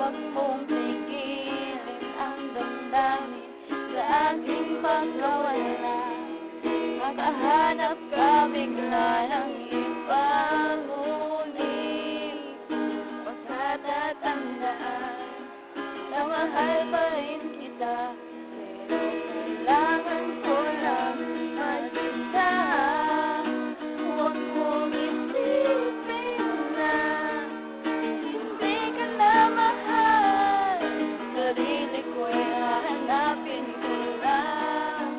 Huwag mong pigilin ang damdamin sa aking pagkawala. Makahanap ka bigla ng ibang ngunit huwag natatandaan na mahal pa rin kita. Pero kailangan ko lang mag-isa. Huwag mong isipin na hindi ka na mahal. Sarili ko'y hahanapin ko lang.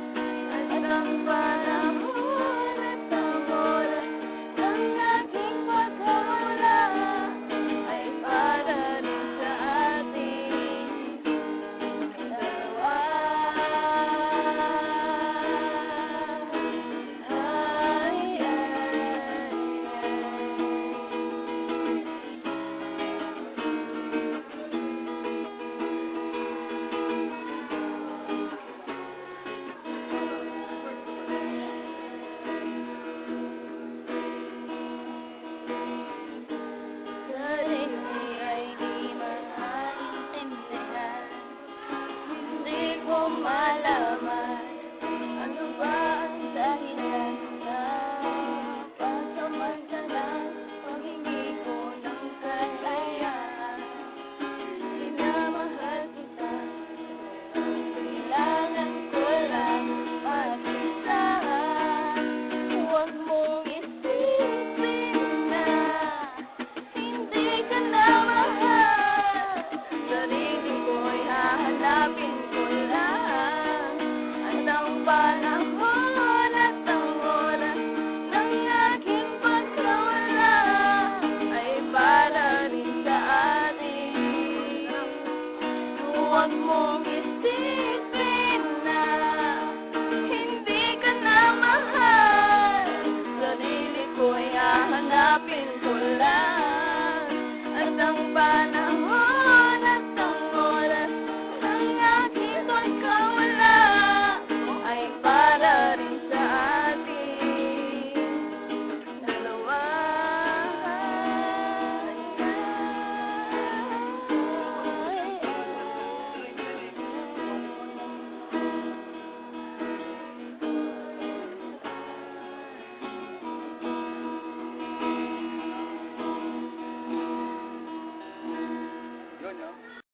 Ang panahon at ang oras ng aking pagkawala ay para rin sa ating dalawa. Sarili ay di maintindihan. Hindi ko malaman ano ba ang dahilan na pasamantalang paghingi ko ng kalayaan. Minamahal kita, kailangan ko lang mag-isa. Huwag mong isipin na hindi ka na mahal. Sarili ko'y hahanapin ko lang. At ang panahon at ang oras ng aking pagkawala ay para rin sa atin. Huwag mo